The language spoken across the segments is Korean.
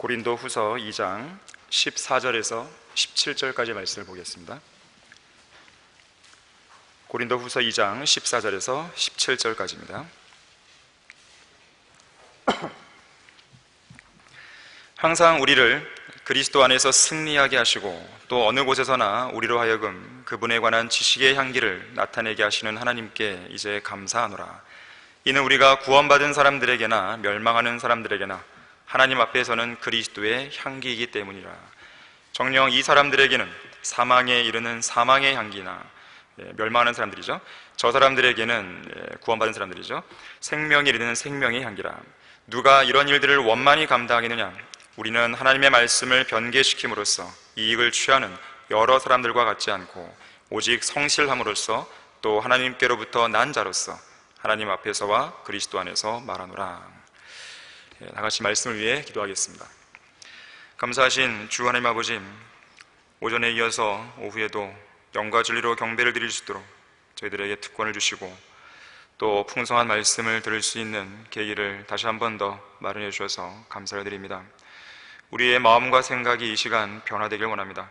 고린도 후서 2장 14절에서 17절까지 말씀을 보겠습니다. 고린도 후서 2장 14절에서 17절까지입니다. 항상 우리를 그리스도 안에서 승리하게 하시고 또 어느 곳에서나 우리로 하여금 그분에 관한 지식의 향기를 나타내게 하시는 하나님께 이제 감사하노라. 이는 우리가 구원받은 사람들에게나 멸망하는 사람들에게나 하나님 앞에서는 그리스도의 향기이기 때문이라. 정녕 이 사람들에게는 사망에 이르는 사망의 향기나 멸망하는 사람들이죠, 저 사람들에게는 구원받은 사람들이죠, 생명에 이르는 생명의 향기라. 누가 이런 일들을 원만히 감당하겠느냐? 우리는 하나님의 말씀을 변개시킴으로써 이익을 취하는 여러 사람들과 같지 않고 오직 성실함으로써 또 하나님께로부터 난 자로서 하나님 앞에서와 그리스도 안에서 말하노라. 다같이 말씀을 위해 기도하겠습니다. 감사하신 주 하나님 아버지, 오전에 이어서 오후에도 영과 진리로 경배를 드릴 수 있도록 저희들에게 특권을 주시고 또 풍성한 말씀을 들을 수 있는 계기를 다시 한 번 더 마련해 주셔서 감사를 드립니다. 우리의 마음과 생각이 이 시간 변화되길 원합니다.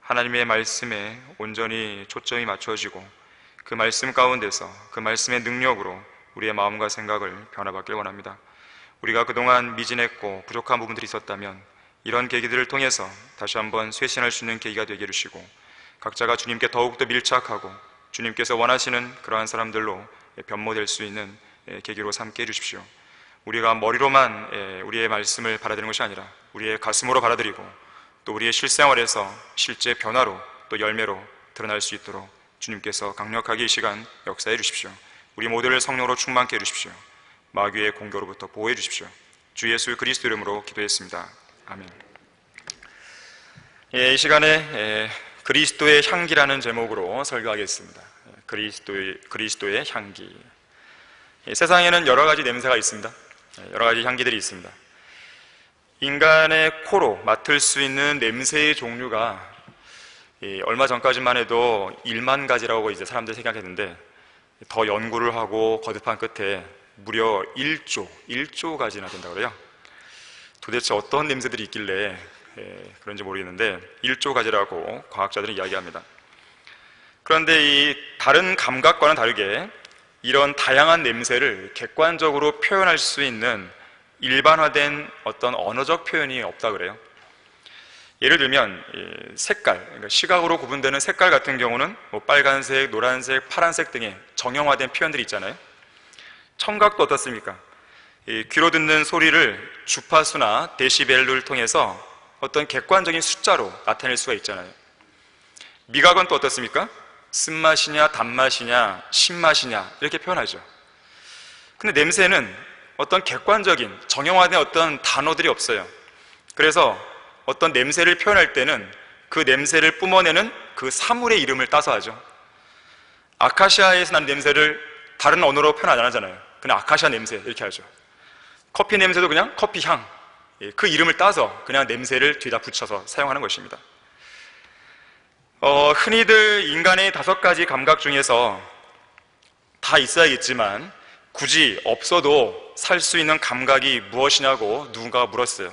하나님의 말씀에 온전히 초점이 맞춰지고 그 말씀 가운데서 그 말씀의 능력으로 우리의 마음과 생각을 변화받길 원합니다. 우리가 그동안 미진했고 부족한 부분들이 있었다면 이런 계기들을 통해서 다시 한번 쇄신할 수 있는 계기가 되게 해주시고 각자가 주님께 더욱더 밀착하고 주님께서 원하시는 그러한 사람들로 변모될 수 있는 계기로 삼게 해주십시오. 우리가 머리로만 우리의 말씀을 받아들이는 것이 아니라 우리의 가슴으로 받아들이고 또 우리의 실생활에서 실제 변화로 또 열매로 드러날 수 있도록 주님께서 강력하게 이 시간 역사해 주십시오. 우리 모두를 성령으로 충만케 해주십시오. 마귀의 공격으로부터 보호해 주십시오. 주 예수 그리스도 이름으로 기도했습니다. 아멘. 이 시간에 그리스도의 향기라는 제목으로 설교하겠습니다. 그리스도의 향기. 세상에는 여러 가지 냄새가 있습니다. 여러 가지 향기들이 있습니다. 인간의 코로 맡을 수 있는 냄새의 종류가 얼마 전까지만 해도 1만 가지라고 이제 사람들이 생각했는데 더 연구를 하고 거듭한 끝에 무려 1조 가지나 된다고 그래요. 도대체 어떤 냄새들이 있길래 그런지 모르겠는데 1조 가지라고 과학자들은 이야기합니다. 그런데 이 다른 감각과는 다르게 이런 다양한 냄새를 객관적으로 표현할 수 있는 일반화된 어떤 언어적 표현이 없다 그래요. 예를 들면 색깔, 그러니까 시각으로 구분되는 색깔 같은 경우는 뭐 빨간색, 노란색, 파란색 등의 정형화된 표현들이 있잖아요. 청각도 어떻습니까? 귀로 듣는 소리를 주파수나 데시벨을 통해서 어떤 객관적인 숫자로 나타낼 수가 있잖아요. 미각은 또 어떻습니까? 쓴맛이냐 단맛이냐 신맛이냐 이렇게 표현하죠. 근데 냄새는 어떤 객관적인 정형화된 어떤 단어들이 없어요. 그래서 어떤 냄새를 표현할 때는 그 냄새를 뿜어내는 그 사물의 이름을 따서 하죠. 아카시아에서 나는 냄새를 다른 언어로 표현 안 하잖아요. 그냥 아카시아 냄새 이렇게 하죠. 커피 냄새도 그냥 커피 향, 그 이름을 따서 그냥 냄새를 뒤에다 붙여서 사용하는 것입니다. 흔히들 인간의 5가지 감각 중에서 다 있어야겠지만 굳이 없어도 살 수 있는 감각이 무엇이냐고 누군가가 물었어요.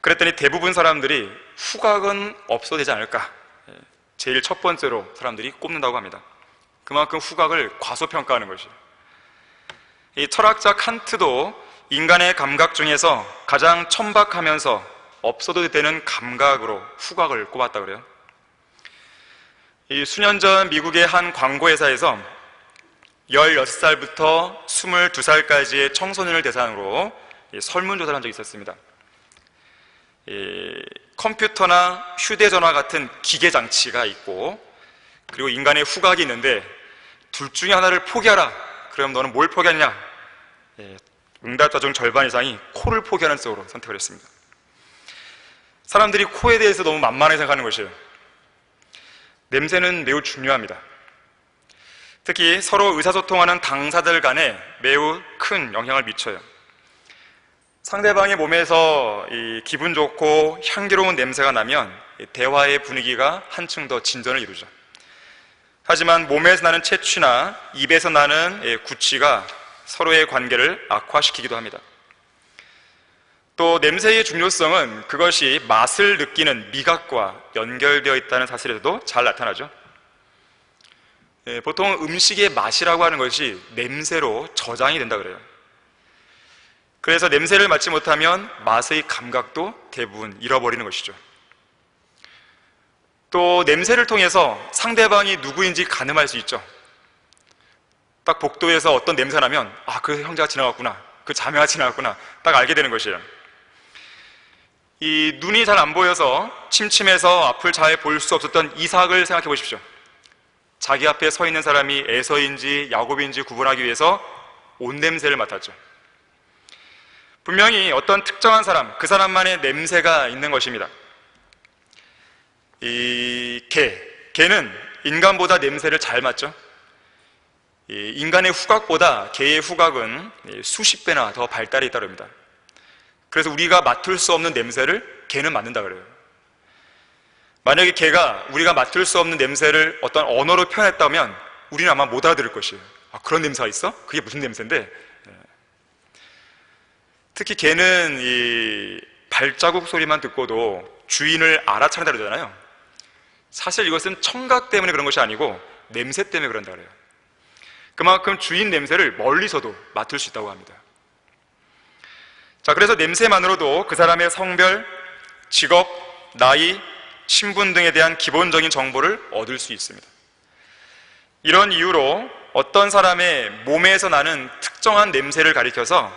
그랬더니 대부분 사람들이 후각은 없어도 되지 않을까, 제일 첫 번째로 사람들이 꼽는다고 합니다. 그만큼 후각을 과소평가하는 것이에요. 이 철학자 칸트도 인간의 감각 중에서 가장 천박하면서 없어도 되는 감각으로 후각을 꼽았다고 그래요. 이 수년 전 미국의 한 광고회사에서 16살부터 22살까지의 청소년을 대상으로 설문조사를 한 적이 있었습니다. 컴퓨터나 휴대전화 같은 기계장치가 있고 그리고 인간의 후각이 있는데 둘 중에 하나를 포기하라. 그럼 너는 뭘 포기하느냐? 응답자 중 절반 이상이 코를 포기하는 쪽으로 선택을 했습니다. 사람들이 코에 대해서 너무 만만하게 생각하는 것이에요. 냄새는 매우 중요합니다. 특히 서로 의사소통하는 당사자들 간에 매우 큰 영향을 미쳐요. 상대방의 몸에서 이 기분 좋고 향기로운 냄새가 나면 대화의 분위기가 한층 더 진전을 이루죠. 하지만 몸에서 나는 채취나 입에서 나는 구취가 서로의 관계를 악화시키기도 합니다. 또 냄새의 중요성은 그것이 맛을 느끼는 미각과 연결되어 있다는 사실에서도 잘 나타나죠. 보통 음식의 맛이라고 하는 것이 냄새로 저장이 된다 그래요. 그래서 냄새를 맡지 못하면 맛의 감각도 대부분 잃어버리는 것이죠. 또 냄새를 통해서 상대방이 누구인지 가늠할 수 있죠. 딱 복도에서 어떤 냄새가 나면 그 형제가 지나갔구나, 그 자매가 지나갔구나 딱 알게 되는 것이에요. 이 눈이 잘 안 보여서 침침해서 앞을 잘 볼 수 없었던 이삭을 생각해 보십시오. 자기 앞에 서 있는 사람이 에서인지 야곱인지 구분하기 위해서 옷 냄새를 맡았죠. 분명히 어떤 특정한 사람, 그 사람만의 냄새가 있는 것입니다. 이 개는 인간보다 냄새를 잘 맡죠. 인간의 후각보다 개의 후각은 수십 배나 더 발달해 있다고 합니다. 그래서 우리가 맡을 수 없는 냄새를 개는 맡는다 그래요. 만약에 개가 우리가 맡을 수 없는 냄새를 어떤 언어로 표현했다면 우리는 아마 못 알아들을 것이에요. 그런 냄새가 있어? 그게 무슨 냄새인데? 특히 개는 이 발자국 소리만 듣고도 주인을 알아차린다 그러잖아요. 사실 이것은 청각 때문에 그런 것이 아니고 냄새 때문에 그런다 그래요. 그만큼 주인 냄새를 멀리서도 맡을 수 있다고 합니다. 자, 그래서 냄새만으로도 그 사람의 성별, 직업, 나이, 신분 등에 대한 기본적인 정보를 얻을 수 있습니다. 이런 이유로 어떤 사람의 몸에서 나는 특정한 냄새를 가리켜서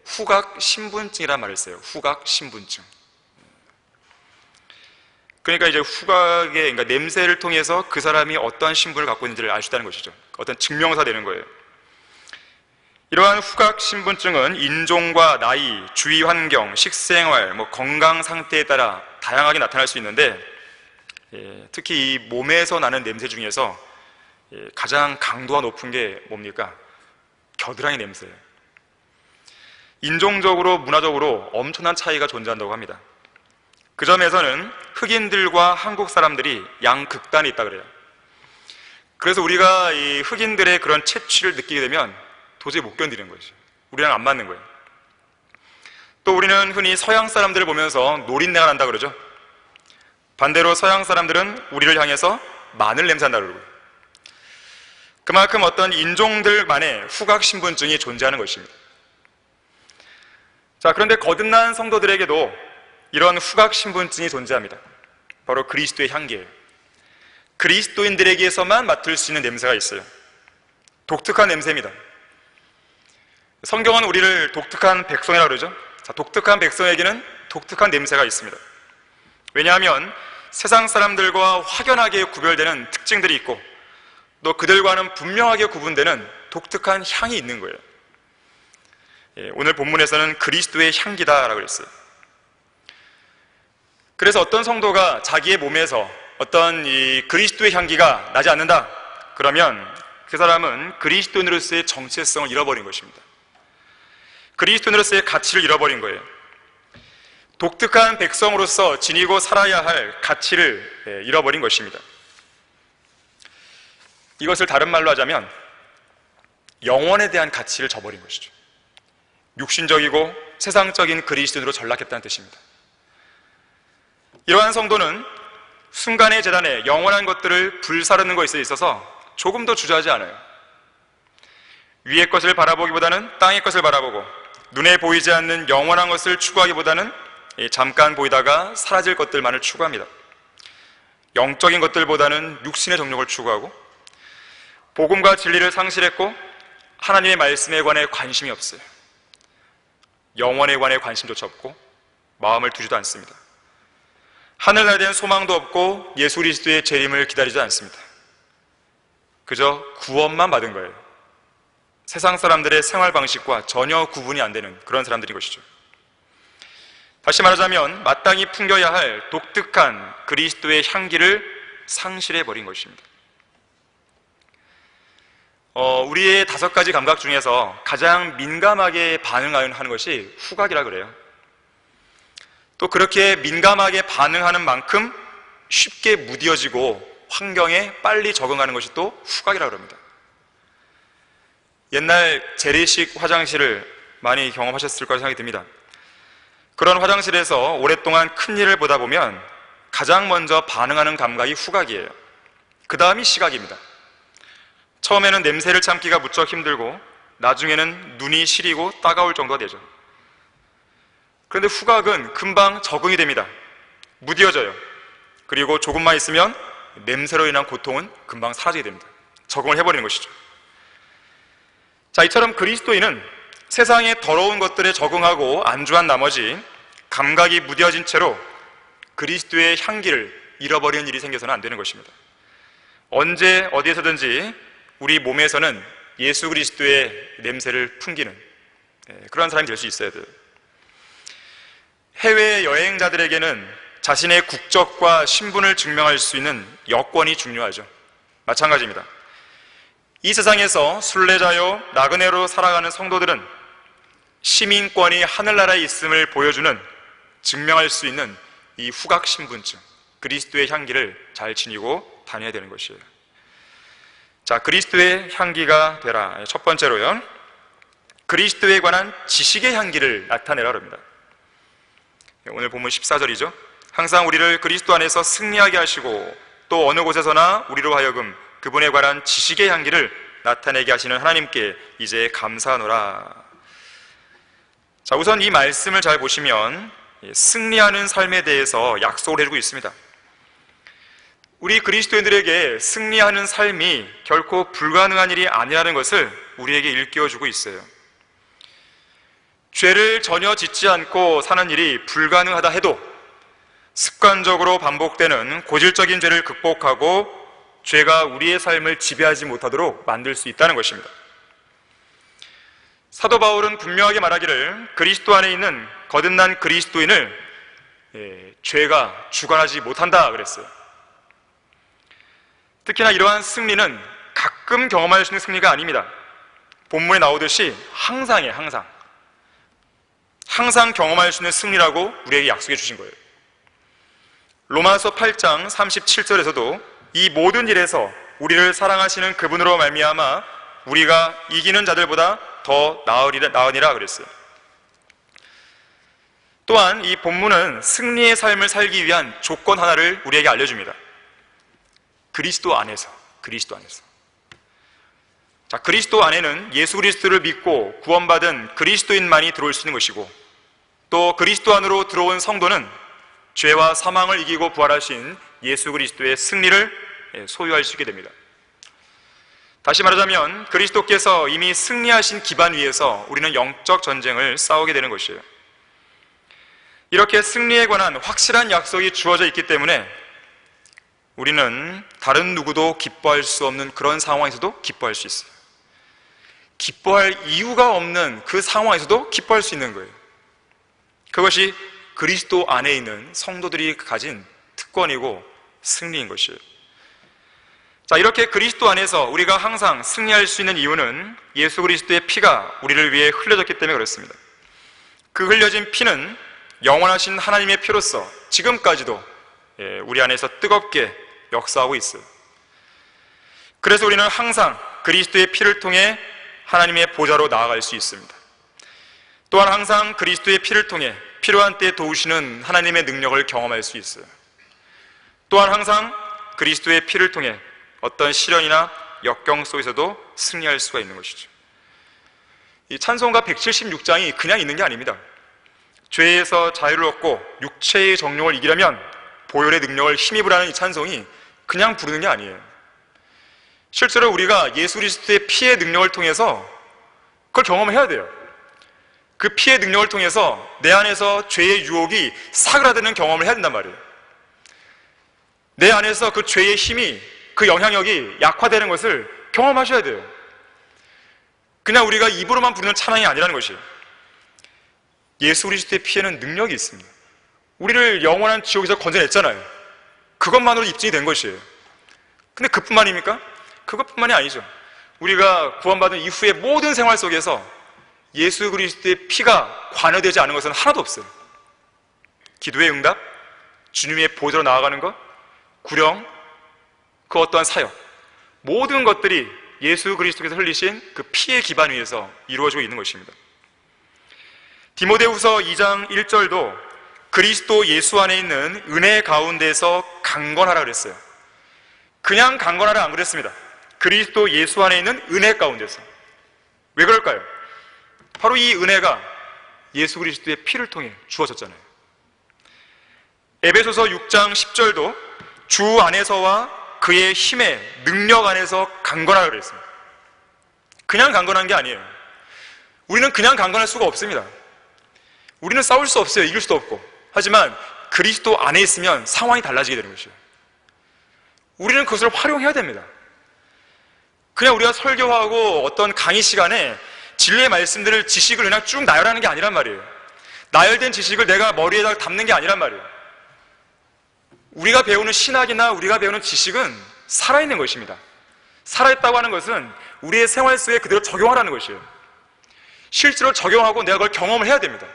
후각 신분증이라는 말을 써요. 후각 신분증. 그러니까 이제 그러니까 냄새를 통해서 그 사람이 어떠한 신분을 갖고 있는지를 알 수 있다는 것이죠. 어떤 증명사 되는 거예요. 이러한 후각 신분증은 인종과 나이, 주위 환경, 식생활, 건강 상태에 따라 다양하게 나타날 수 있는데, 특히 이 몸에서 나는 냄새 중에서 가장 강도가 높은 게 뭡니까? 겨드랑이 냄새예요. 인종적으로, 문화적으로 엄청난 차이가 존재한다고 합니다. 그 점에서는 흑인들과 한국 사람들이 양극단에 있다 그래요. 그래서 우리가 이 흑인들의 그런 채취를 느끼게 되면 도저히 못 견디는 거죠. 우리랑 안 맞는 거예요. 또 우리는 흔히 서양 사람들을 보면서 노린내가 난다 그러죠. 반대로 서양 사람들은 우리를 향해서 마늘 냄새 난다 그러고요. 그만큼 어떤 인종들만의 후각 신분증이 존재하는 것입니다. 자, 그런데 거듭난 성도들에게도 이런 후각 신분증이 존재합니다. 바로 그리스도의 향기예요. 그리스도인들에게서만 맡을 수 있는 냄새가 있어요. 독특한 냄새입니다. 성경은 우리를 독특한 백성이라고 그러죠. 자, 독특한 백성에게는 독특한 냄새가 있습니다. 왜냐하면 세상 사람들과 확연하게 구별되는 특징들이 있고 또 그들과는 분명하게 구분되는 독특한 향이 있는 거예요. 오늘 본문에서는 그리스도의 향기다라고 그랬어요. 그래서 어떤 성도가 자기의 몸에서 어떤 이 그리스도의 향기가 나지 않는다 그러면 그 사람은 그리스도인으로서의 정체성을 잃어버린 것입니다. 그리스도인으로서의 가치를 잃어버린 거예요. 독특한 백성으로서 지니고 살아야 할 가치를 잃어버린 것입니다. 이것을 다른 말로 하자면 영원에 대한 가치를 저버린 것이죠. 육신적이고 세상적인 그리스도인으로 전락했다는 뜻입니다. 이러한 성도는 순간의 재단에 영원한 것들을 불사르는 것에 있어서 조금 더 주저하지 않아요. 위의 것을 바라보기보다는 땅의 것을 바라보고 눈에 보이지 않는 영원한 것을 추구하기보다는 잠깐 보이다가 사라질 것들만을 추구합니다. 영적인 것들보다는 육신의 정욕을 추구하고 복음과 진리를 상실했고 하나님의 말씀에 관해 관심이 없어요. 영원에 관해 관심조차 없고 마음을 두지도 않습니다. 하늘나라에 대한 소망도 없고 예수 그리스도의 재림을 기다리지 않습니다. 그저 구원만 받은 거예요. 세상 사람들의 생활 방식과 전혀 구분이 안 되는 그런 사람들인 것이죠. 다시 말하자면 마땅히 풍겨야 할 독특한 그리스도의 향기를 상실해버린 것입니다. 우리의 5가지 감각 중에서 가장 민감하게 반응하는 것이 후각이라 그래요. 또 그렇게 민감하게 반응하는 만큼 쉽게 무뎌지고 환경에 빨리 적응하는 것이 또 후각이라 그럽니다. 옛날 재래식 화장실을 많이 경험하셨을 거라 생각이 듭니다. 그런 화장실에서 오랫동안 큰 일을 보다 보면 가장 먼저 반응하는 감각이 후각이에요. 그 다음이 시각입니다. 처음에는 냄새를 참기가 무척 힘들고 나중에는 눈이 시리고 따가울 정도가 되죠. 그런데 후각은 금방 적응이 됩니다. 무뎌져요. 그리고 조금만 있으면 냄새로 인한 고통은 금방 사라지게 됩니다. 적응을 해버리는 것이죠. 자, 이처럼 그리스도인은 세상의 더러운 것들에 적응하고 안주한 나머지 감각이 무뎌진 채로 그리스도의 향기를 잃어버리는 일이 생겨서는 안 되는 것입니다. 언제 어디에서든지 우리 몸에서는 예수 그리스도의 냄새를 풍기는 그런 사람이 될 수 있어야 돼요. 해외 여행자들에게는 자신의 국적과 신분을 증명할 수 있는 여권이 중요하죠. 마찬가지입니다. 이 세상에서 순례자요 나그네로 살아가는 성도들은 시민권이 하늘나라에 있음을 보여주는, 증명할 수 있는 이 후각 신분증, 그리스도의 향기를 잘 지니고 다녀야 되는 것이에요. 자, 그리스도의 향기가 되라. 첫 번째로요, 그리스도에 관한 지식의 향기를 나타내라 합니다. 오늘 본문 14절이죠. 항상 우리를 그리스도 안에서 승리하게 하시고 또 어느 곳에서나 우리로 하여금 그분에 관한 지식의 향기를 나타내게 하시는 하나님께 이제 감사하노라. 자, 우선 이 말씀을 잘 보시면 승리하는 삶에 대해서 약속을 해주고 있습니다. 우리 그리스도인들에게 승리하는 삶이 결코 불가능한 일이 아니라는 것을 우리에게 일깨워주고 있어요. 죄를 전혀 짓지 않고 사는 일이 불가능하다 해도 습관적으로 반복되는 고질적인 죄를 극복하고 죄가 우리의 삶을 지배하지 못하도록 만들 수 있다는 것입니다. 사도 바울은 분명하게 말하기를 그리스도 안에 있는 거듭난 그리스도인을 죄가 주관하지 못한다 그랬어요. 특히나 이러한 승리는 가끔 경험할 수 있는 승리가 아닙니다. 본문에 나오듯이 항상이에요. 항상 경험할 수 있는 승리라고 우리에게 약속해 주신 거예요. 로마서 8장 37절에서도 이 모든 일에서 우리를 사랑하시는 그분으로 말미암아 우리가 이기는 자들보다 더 나으니라 그랬어요. 또한 이 본문은 승리의 삶을 살기 위한 조건 하나를 우리에게 알려줍니다. 그리스도 안에서. 자, 그리스도 안에는 예수 그리스도를 믿고 구원받은 그리스도인만이 들어올 수 있는 것이고, 또 그리스도 안으로 들어온 성도는 죄와 사망을 이기고 부활하신 예수 그리스도의 승리를 소유할 수 있게 됩니다. 다시 말하자면 그리스도께서 이미 승리하신 기반 위에서 우리는 영적 전쟁을 싸우게 되는 것이에요. 이렇게 승리에 관한 확실한 약속이 주어져 있기 때문에 우리는 다른 누구도 기뻐할 수 없는 그런 상황에서도 기뻐할 수 있어요. 기뻐할 이유가 없는 그 상황에서도 기뻐할 수 있는 거예요. 그것이 그리스도 안에 있는 성도들이 가진 특권이고 승리인 것이에요. 자, 이렇게 그리스도 안에서 우리가 항상 승리할 수 있는 이유는 예수 그리스도의 피가 우리를 위해 흘려졌기 때문에 그렇습니다. 그 흘려진 피는 영원하신 하나님의 피로서 지금까지도 우리 안에서 뜨겁게 역사하고 있어요. 그래서 우리는 항상 그리스도의 피를 통해 하나님의 보좌로 나아갈 수 있습니다. 또한 항상 그리스도의 피를 통해 필요한 때에 도우시는 하나님의 능력을 경험할 수 있어요. 또한 항상 그리스도의 피를 통해 어떤 시련이나 역경 속에서도 승리할 수가 있는 것이죠. 이 찬송가 176장이 그냥 있는 게 아닙니다. 죄에서 자유를 얻고 육체의 정욕을 이기려면 보혈의 능력을 힘입으라는 이 찬송이 그냥 부르는 게 아니에요. 실제로 우리가 예수 그리스도의 피의 능력을 통해서 그걸 경험해야 돼요. 그 피의 능력을 통해서 내 안에서 죄의 유혹이 사그라드는 경험을 해야 된단 말이에요. 내 안에서 그 죄의 힘이, 그 영향력이 약화되는 것을 경험하셔야 돼요. 그냥 우리가 입으로만 부르는 찬양이 아니라는 것이에요. 예수 그리스도의 피에는 능력이 있습니다. 우리를 영원한 지옥에서 건져냈잖아요. 그것만으로 입증이 된 것이에요. 근데 그뿐만입니까? 그것뿐만이 아니죠. 우리가 구원받은 이후의 모든 생활 속에서 예수 그리스도의 피가 관여되지 않은 것은 하나도 없어요. 기도의 응답, 주님의 보좌로 나아가는 것, 구령, 그 어떠한 사역, 모든 것들이 예수 그리스도께서 흘리신 그 피의 기반 위에서 이루어지고 있는 것입니다. 디모데후서 2장 1절도 그리스도 예수 안에 있는 은혜 가운데서 강건하라 그랬어요. 그냥 강건하라 안 그랬습니다. 그리스도 예수 안에 있는 은혜 가운데서. 왜 그럴까요? 바로 이 은혜가 예수 그리스도의 피를 통해 주어졌잖아요. 에베소서 6장 10절도 주 안에서와 그의 힘의 능력 안에서 강건하라 그랬습니다. 그냥 강건한 게 아니에요. 우리는 그냥 강건할 수가 없습니다. 우리는 싸울 수 없어요. 이길 수도 없고. 하지만 그리스도 안에 있으면 상황이 달라지게 되는 것이에요. 우리는 그것을 활용해야 됩니다. 그냥 우리가 설교하고 어떤 강의 시간에 진리의 말씀들을, 지식을 그냥 쭉 나열하는 게 아니란 말이에요. 나열된 지식을 내가 머리에다 담는 게 아니란 말이에요. 우리가 배우는 신학이나 우리가 배우는 지식은 살아있는 것입니다. 살아있다고 하는 것은 우리의 생활 속에 그대로 적용하라는 것이에요. 실제로 적용하고 내가 그걸 경험을 해야 됩니다.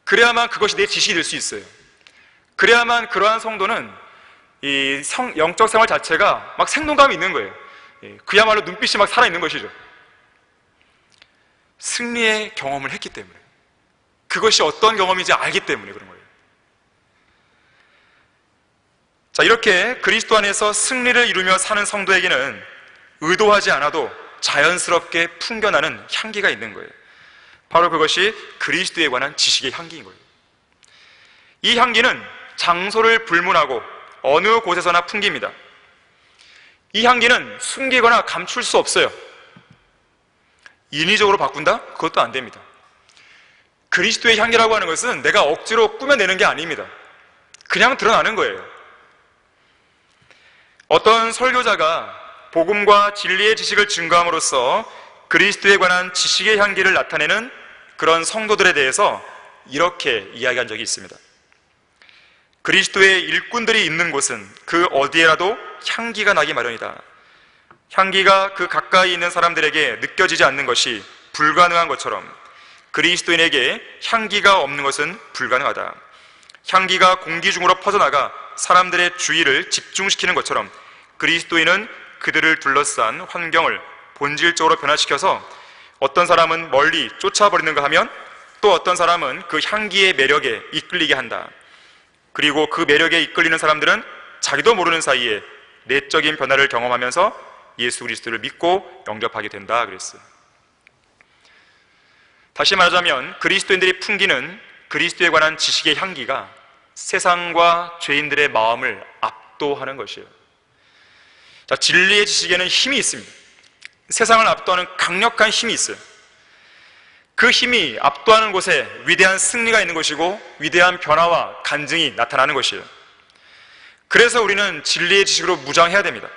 그래야만 그것이 내 지식이 될 수 있어요. 그래야만 그러한 성도는 이 영적 생활 자체가 막 생동감이 있는 거예요. 그야말로 눈빛이 막 살아있는 것이죠. 승리의 경험을 했기 때문에, 그것이 어떤 경험인지 알기 때문에 그런 거예요. 자, 이렇게 그리스도 안에서 승리를 이루며 사는 성도에게는 의도하지 않아도 자연스럽게 풍겨나는 향기가 있는 거예요. 바로 그것이 그리스도에 관한 지식의 향기인 거예요. 이 향기는 장소를 불문하고 어느 곳에서나 풍깁니다. 이 향기는 숨기거나 감출 수 없어요. 인위적으로 바꾼다? 그것도 안 됩니다. 그리스도의 향기라고 하는 것은 내가 억지로 꾸며내는 게 아닙니다. 그냥 드러나는 거예요. 어떤 설교자가 복음과 진리의 지식을 증거함으로써 그리스도에 관한 지식의 향기를 나타내는 그런 성도들에 대해서 이렇게 이야기한 적이 있습니다. 그리스도의 일꾼들이 있는 곳은 그 어디에라도 향기가 나기 마련이다. 향기가 그 가까이 있는 사람들에게 느껴지지 않는 것이 불가능한 것처럼 그리스도인에게 향기가 없는 것은 불가능하다. 향기가 공기 중으로 퍼져나가 사람들의 주의를 집중시키는 것처럼 그리스도인은 그들을 둘러싼 환경을 본질적으로 변화시켜서 어떤 사람은 멀리 쫓아버리는가 하면 또 어떤 사람은 그 향기의 매력에 이끌리게 한다. 그리고 그 매력에 이끌리는 사람들은 자기도 모르는 사이에 내적인 변화를 경험하면서 예수 그리스도를 믿고 영접하게 된다 그랬어요. 다시 말하자면 그리스도인들이 풍기는 그리스도에 관한 지식의 향기가 세상과 죄인들의 마음을 압도하는 것이에요. 자, 진리의 지식에는 힘이 있습니다. 세상을 압도하는 강력한 힘이 있어요. 그 힘이 압도하는 곳에 위대한 승리가 있는 것이고 위대한 변화와 간증이 나타나는 것이에요. 그래서 우리는 진리의 지식으로 무장해야 됩니다.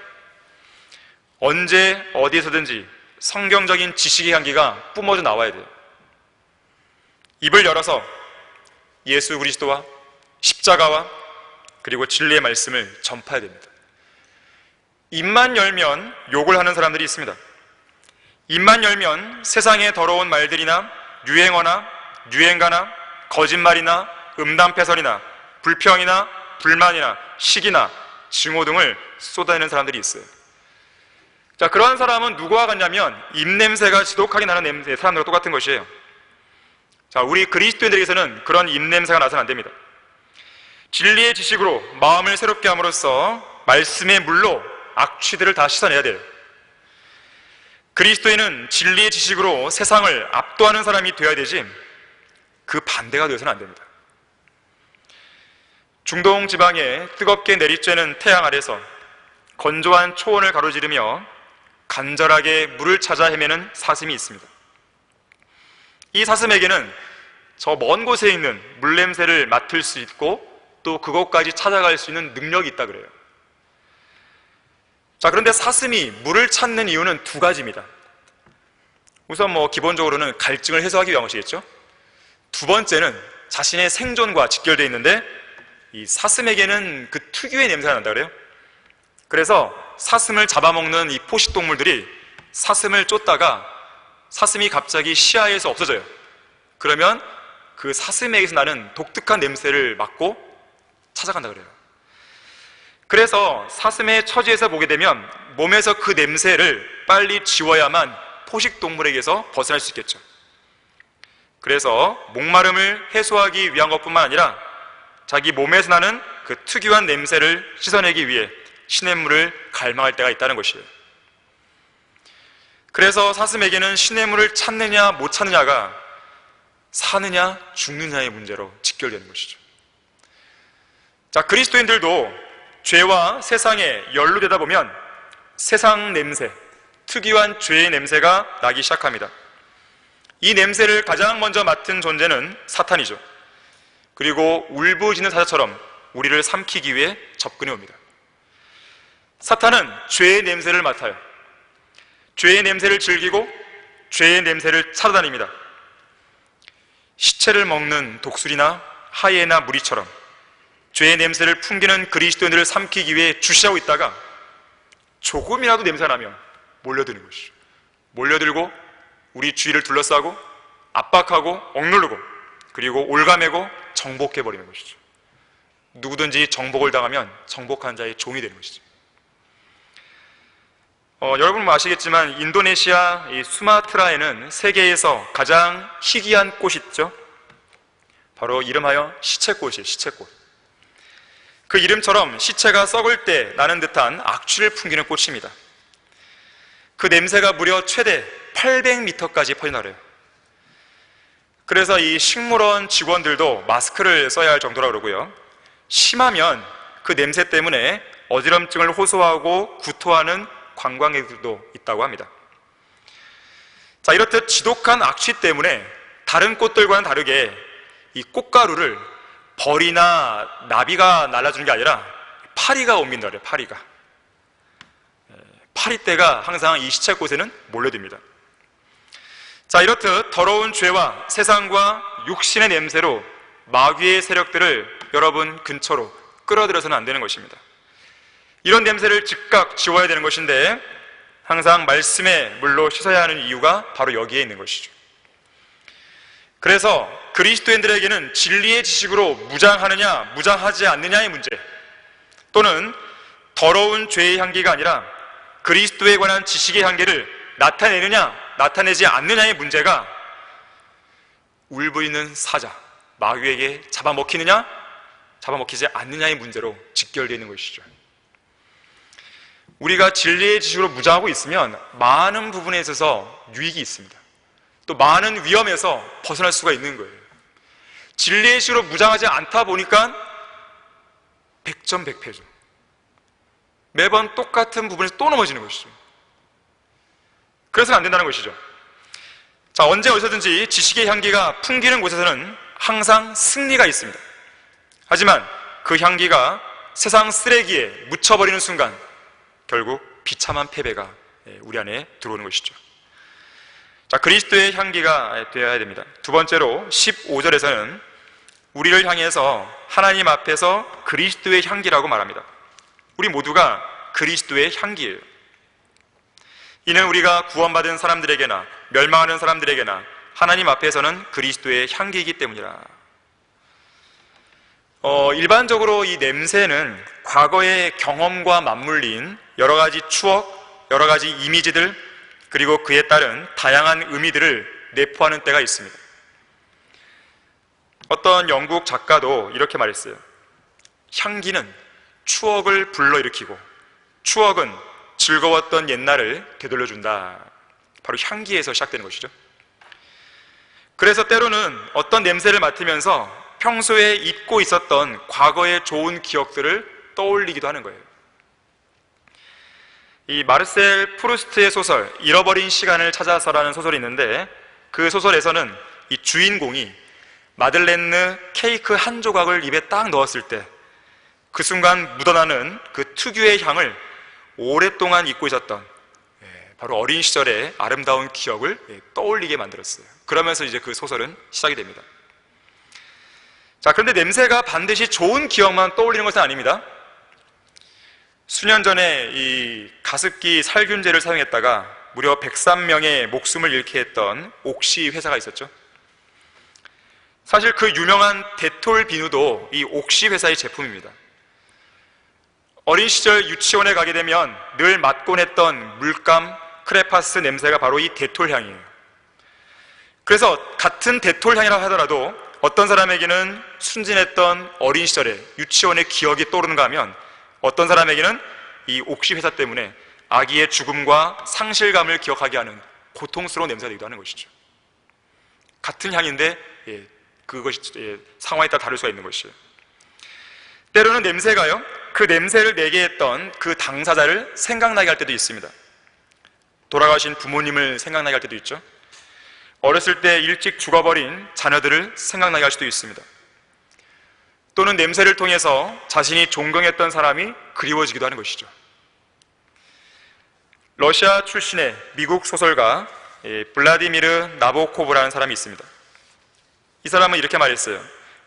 언제 어디에서든지 성경적인 지식의 향기가 뿜어져 나와야 돼요. 입을 열어서 예수 그리스도와 십자가와 그리고 진리의 말씀을 전파해야 됩니다. 입만 열면 욕을 하는 사람들이 있습니다. 입만 열면 세상의 더러운 말들이나 유행어나 유행가나 거짓말이나 음담패설이나 불평이나 불만이나 시기나 증오 등을 쏟아내는 사람들이 있어요. 자, 그러한 사람은 누구와 같냐면 입냄새가 지독하게 나는 냄새, 사람들과 똑같은 것이에요. 자, 우리 그리스도인들에게서는 그런 입냄새가 나서는 안 됩니다. 진리의 지식으로 마음을 새롭게 함으로써 말씀의 물로 악취들을 다 씻어내야 돼요. 그리스도인은 진리의 지식으로 세상을 압도하는 사람이 되어야 되지 그 반대가 되어서는 안 됩니다. 중동 지방에 뜨겁게 내리쬐는 태양 아래서 건조한 초원을 가로지르며 간절하게 물을 찾아 헤매는 사슴이 있습니다. 이 사슴에게는 저 먼 곳에 있는 물냄새를 맡을 수 있고 또 그곳까지 찾아갈 수 있는 능력이 있다 그래요. 자, 그런데 사슴이 물을 찾는 이유는 두 가지입니다. 우선 기본적으로는 갈증을 해소하기 위한 것이겠죠. 두 번째는 자신의 생존과 직결되어 있는데 이 사슴에게는 그 특유의 냄새가 난다 그래요. 그래서 사슴을 잡아먹는 이 포식동물들이 사슴을 쫓다가 사슴이 갑자기 시야에서 없어져요. 그러면 그 사슴에게서 나는 독특한 냄새를 맡고 찾아간다 그래요. 그래서 사슴의 처지에서 보게 되면 몸에서 그 냄새를 빨리 지워야만 포식동물에게서 벗어날 수 있겠죠. 그래서 목마름을 해소하기 위한 것뿐만 아니라 자기 몸에서 나는 그 특유한 냄새를 씻어내기 위해 시냇물을 갈망할 때가 있다는 것이에요. 그래서 사슴에게는 시냇물을 찾느냐 못 찾느냐가 사느냐 죽느냐의 문제로 직결되는 것이죠. 자, 그리스도인들도 죄와 세상에 연루되다 보면 세상 냄새, 특유한 죄의 냄새가 나기 시작합니다. 이 냄새를 가장 먼저 맡은 존재는 사탄이죠. 그리고 울부짖는 사자처럼 우리를 삼키기 위해 접근해 옵니다. 사탄은 죄의 냄새를 맡아요. 죄의 냄새를 즐기고 죄의 냄새를 찾아다닙니다. 시체를 먹는 독수리나 하이에나 무리처럼 죄의 냄새를 풍기는 그리스도인들을 삼키기 위해 주시하고 있다가 조금이라도 냄새가 나면 몰려드는 것이죠. 몰려들고 우리 주위를 둘러싸고 압박하고 억누르고 그리고 올가매고 정복해버리는 것이죠. 누구든지 정복을 당하면 정복한 자의 종이 되는 것이죠. 여러분 아시겠지만 인도네시아 이 수마트라에는 세계에서 가장 희귀한 꽃이 있죠. 바로 이름하여 시체꽃이에요. 시체꽃. 그 이름처럼 시체가 썩을 때 나는 듯한 악취를 풍기는 꽃입니다. 그 냄새가 무려 최대 800m까지 퍼져나가요. 그래서 이 식물원 직원들도 마스크를 써야 할 정도라고 그러고요. 심하면 그 냄새 때문에 어지럼증을 호소하고 구토하는 관광객들도 있다고 합니다. 자, 이렇듯 지독한 악취 때문에 다른 꽃들과는 다르게 이 꽃가루를 벌이나 나비가 날아주는 게 아니라 파리가 옮긴다 그래요. 파리가. 파리떼가 항상 이 시체꽃에는 몰려듭니다. 자, 이렇듯 더러운 죄와 세상과 육신의 냄새로 마귀의 세력들을 여러분 근처로 끌어들여서는 안 되는 것입니다. 이런 냄새를 즉각 지워야 되는 것인데 항상 말씀의 물로 씻어야 하는 이유가 바로 여기에 있는 것이죠. 그래서 그리스도인들에게는 진리의 지식으로 무장하느냐 무장하지 않느냐의 문제, 또는 더러운 죄의 향기가 아니라 그리스도에 관한 지식의 향기를 나타내느냐 나타내지 않느냐의 문제가 울부짖는 사자 마귀에게 잡아먹히느냐 잡아먹히지 않느냐의 문제로 직결되어 있는 것이죠. 우리가 진리의 지식으로 무장하고 있으면 많은 부분에 있어서 유익이 있습니다. 또 많은 위험에서 벗어날 수가 있는 거예요. 진리의 지식으로 무장하지 않다 보니까 100점 100패죠. 매번 똑같은 부분에서 또 넘어지는 것이죠. 그래서는 안 된다는 것이죠. 자, 언제 어디서든지 지식의 향기가 풍기는 곳에서는 항상 승리가 있습니다. 하지만 그 향기가 세상 쓰레기에 묻혀버리는 순간 결국 비참한 패배가 우리 안에 들어오는 것이죠. 자, 그리스도의 향기가 되어야 됩니다. 두 번째로 15절에서는 우리를 향해서 하나님 앞에서 그리스도의 향기라고 말합니다. 우리 모두가 그리스도의 향기예요. 이는 우리가 구원받은 사람들에게나 멸망하는 사람들에게나 하나님 앞에서는 그리스도의 향기이기 때문이라. 일반적으로 이 냄새는 과거의 경험과 맞물린 여러 가지 추억, 여러 가지 이미지들, 그리고 그에 따른 다양한 의미들을 내포하는 때가 있습니다. 어떤 영국 작가도 이렇게 말했어요. 향기는 추억을 불러일으키고 추억은 즐거웠던 옛날을 되돌려준다. 바로 향기에서 시작되는 것이죠. 그래서 때로는 어떤 냄새를 맡으면서 평소에 잊고 있었던 과거의 좋은 기억들을 떠올리기도 하는 거예요. 이 마르셀 프루스트의 소설 잃어버린 시간을 찾아서라는 소설이 있는데, 그 소설에서는 이 주인공이 마들렌느 케이크 한 조각을 입에 딱 넣었을 때 그 순간 묻어나는 그 특유의 향을 오랫동안 잊고 있었던 바로 어린 시절의 아름다운 기억을 떠올리게 만들었어요. 그러면서 이제 그 소설은 시작이 됩니다. 자, 그런데 냄새가 반드시 좋은 기억만 떠올리는 것은 아닙니다. 수년 전에 이 가습기 살균제를 사용했다가 무려 103명의 목숨을 잃게 했던 옥시 회사가 있었죠. 사실 그 유명한 데톨 비누도 이 옥시 회사의 제품입니다. 어린 시절 유치원에 가게 되면 늘 맡곤 했던 물감, 크레파스 냄새가 바로 이 데톨 향이에요. 그래서 같은 대톨향이라고 하더라도 어떤 사람에게는 순진했던 어린 시절에 유치원의 기억이 떠오르는가 하면 어떤 사람에게는 이 옥시 회사 때문에 아기의 죽음과 상실감을 기억하게 하는 고통스러운 냄새가 되기도 하는 것이죠. 같은 향인데 그것이 상황에 따라 다를 수가 있는 것이에요. 때로는 냄새가요, 그 냄새를 내게 했던 그 당사자를 생각나게 할 때도 있습니다. 돌아가신 부모님을 생각나게 할 때도 있죠. 어렸을 때 일찍 죽어버린 자녀들을 생각나게 할 수도 있습니다. 또는 냄새를 통해서 자신이 존경했던 사람이 그리워지기도 하는 것이죠. 러시아 출신의 미국 소설가 블라디미르 나보코브라는 사람이 있습니다. 이 사람은 이렇게 말했어요.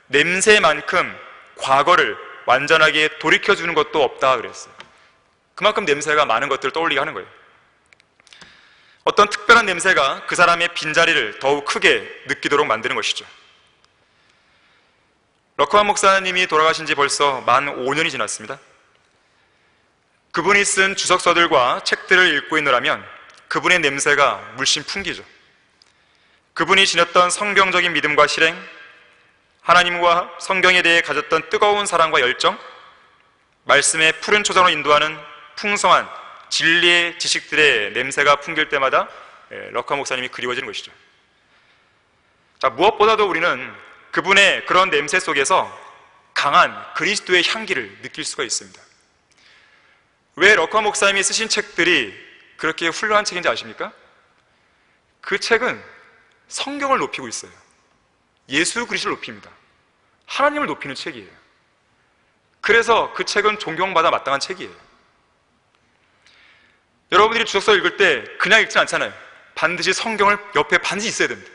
냄새만큼 과거를 완전하게 돌이켜주는 것도 없다 그랬어요. 그만큼 냄새가 많은 것들을 떠올리게 하는 거예요. 어떤 특별한 냄새가 그 사람의 빈자리를 더욱 크게 느끼도록 만드는 것이죠. 러커만 목사님이 돌아가신 지 벌써 만 5년이 지났습니다. 그분이 쓴 주석서들과 책들을 읽고 있노라면 그분의 냄새가 물씬 풍기죠. 그분이 지녔던 성경적인 믿음과 실행, 하나님과 성경에 대해 가졌던 뜨거운 사랑과 열정, 말씀의 푸른 초장으로 인도하는 풍성한 진리의 지식들의 냄새가 풍길 때마다 러커 목사님이 그리워지는 것이죠. 자, 무엇보다도 우리는 그분의 그런 냄새 속에서 강한 그리스도의 향기를 느낄 수가 있습니다. 왜 러커 목사님이 쓰신 책들이 그렇게 훌륭한 책인지 아십니까? 그 책은 성경을 높이고 있어요. 예수 그리스도를 높입니다. 하나님을 높이는 책이에요. 그래서 그 책은 존경받아 마땅한 책이에요. 여러분들이 주석서 읽을 때 그냥 읽지 않잖아요. 반드시 성경을 옆에 반드시 있어야 됩니다.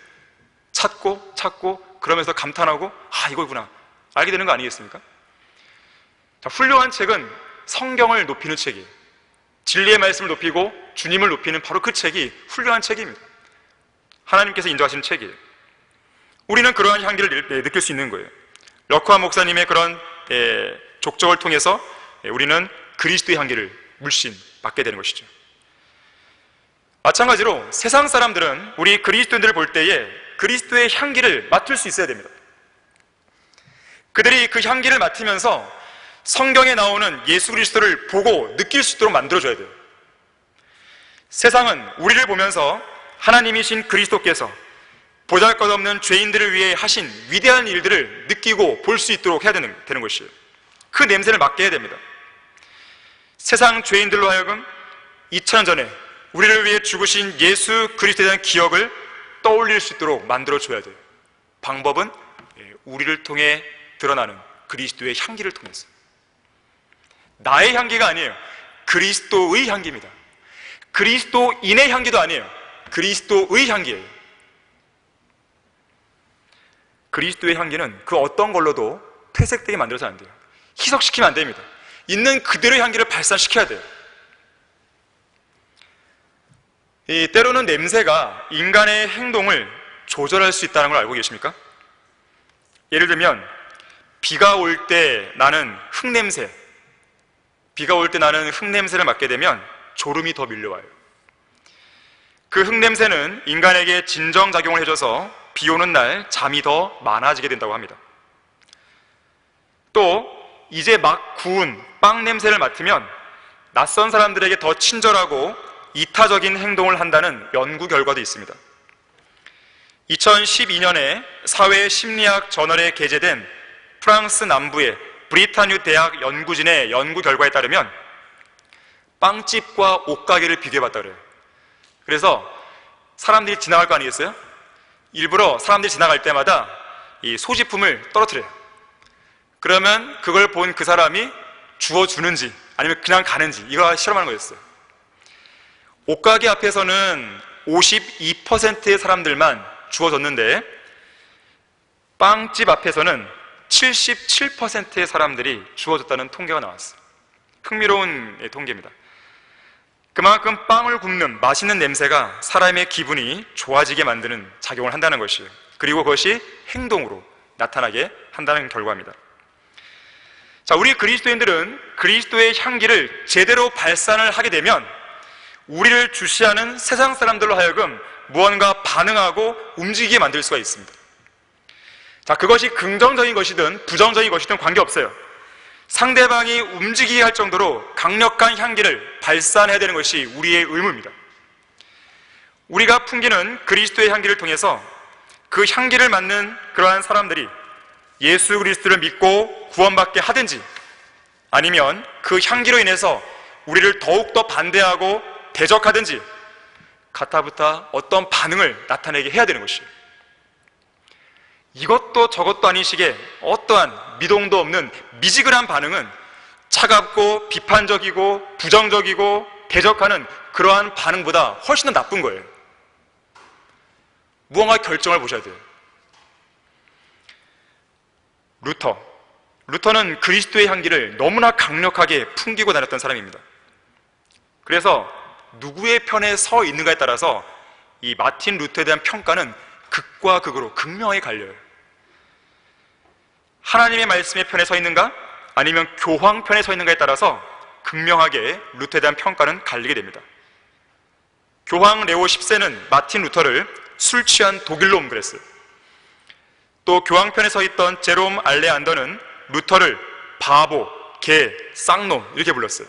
찾고 그러면서 감탄하고 이거구나 알게 되는 거 아니겠습니까? 자, 훌륭한 책은 성경을 높이는 책이에요. 진리의 말씀을 높이고 주님을 높이는 바로 그 책이 훌륭한 책입니다. 하나님께서 인도하시는 책이에요. 우리는 그러한 향기를 느낄 수 있는 거예요. 러커 목사님의 그런 족적을 통해서 우리는 그리스도의 향기를 물씬 맡게 되는 것이죠. 마찬가지로 세상 사람들은 우리 그리스도인들을 볼 때에 그리스도의 향기를 맡을 수 있어야 됩니다. 그들이 그 향기를 맡으면서 성경에 나오는 예수 그리스도를 보고 느낄 수 있도록 만들어줘야 돼요. 세상은 우리를 보면서 하나님이신 그리스도께서 보잘것없는 죄인들을 위해 하신 위대한 일들을 느끼고 볼 수 있도록 해야 되는 것이에요. 그 냄새를 맡게 해야 됩니다. 세상 죄인들로 하여금 2000년 전에 우리를 위해 죽으신 예수 그리스도에 대한 기억을 떠올릴 수 있도록 만들어줘야 돼요. 방법은 우리를 통해 드러나는 그리스도의 향기를 통해서. 나의 향기가 아니에요. 그리스도의 향기입니다. 그리스도인의 향기도 아니에요. 그리스도의 향기예요. 그리스도의 향기는 그 어떤 걸로도 퇴색되게 만들어서는 안 돼요. 희석시키면 안 됩니다. 있는 그대로의 향기를 발산시켜야 돼요. 때로는 냄새가 인간의 행동을 조절할 수 있다는 걸 알고 계십니까? 예를 들면 비가 올 때 나는 흙냄새, 비가 올 때 나는 흙냄새를 맡게 되면 졸음이 더 밀려와요. 그 흙냄새는 인간에게 진정작용을 해줘서 비 오는 날 잠이 더 많아지게 된다고 합니다. 또 이제 막 구운 빵 냄새를 맡으면 낯선 사람들에게 더 친절하고 이타적인 행동을 한다는 연구 결과도 있습니다. 2012년에 사회심리학 저널에 게재된 프랑스 남부의 브리타뉴 대학 연구진의 연구 결과에 따르면 빵집과 옷가게를 비교해봤다 그래요. 그래서 사람들이 지나갈 거 아니겠어요? 일부러 사람들이 지나갈 때마다 이 소지품을 떨어뜨려요. 그러면 그걸 본 그 사람이 주워주는지 아니면 그냥 가는지 이거 실험하는 거였어요. 옷가게 앞에서는 52%의 사람들만 주워줬는데 빵집 앞에서는 77%의 사람들이 주워줬다는 통계가 나왔어요. 흥미로운 통계입니다. 그만큼 빵을 굽는 맛있는 냄새가 사람의 기분이 좋아지게 만드는 작용을 한다는 것이에요. 그리고 그것이 행동으로 나타나게 한다는 결과입니다. 자, 우리 그리스도인들은 그리스도의 향기를 제대로 발산을 하게 되면 우리를 주시하는 세상 사람들로 하여금 무언가 반응하고 움직이게 만들 수가 있습니다. 자, 그것이 긍정적인 것이든 부정적인 것이든 관계없어요. 상대방이 움직이게 할 정도로 강력한 향기를 발산해야 되는 것이 우리의 의무입니다. 우리가 풍기는 그리스도의 향기를 통해서 그 향기를 맡는 그러한 사람들이 예수 그리스도를 믿고 구원받게 하든지, 아니면 그 향기로 인해서 우리를 더욱더 반대하고 대적하든지 가타부타 어떤 반응을 나타내게 해야 되는 것이에요. 이것도 저것도 아닌 식의 어떠한 미동도 없는 미지근한 반응은 차갑고 비판적이고 부정적이고 대적하는 그러한 반응보다 훨씬 더 나쁜 거예요. 무언가 결정을 보셔야 돼요. 루터는 그리스도의 향기를 너무나 강력하게 풍기고 다녔던 사람입니다. 그래서 누구의 편에 서 있는가에 따라서 이 마틴 루터에 대한 평가는 극과 극으로 극명하게 갈려요. 하나님의 말씀의 편에 서 있는가, 아니면 교황 편에 서 있는가에 따라서 극명하게 루터에 대한 평가는 갈리게 됩니다. 교황 레오 10세는 마틴 루터를 술 취한 독일놈 그랬어요. 또 교황 편에 서 있던 제롬 알레안더는 루터를 바보, 개, 쌍놈 이렇게 불렀어요.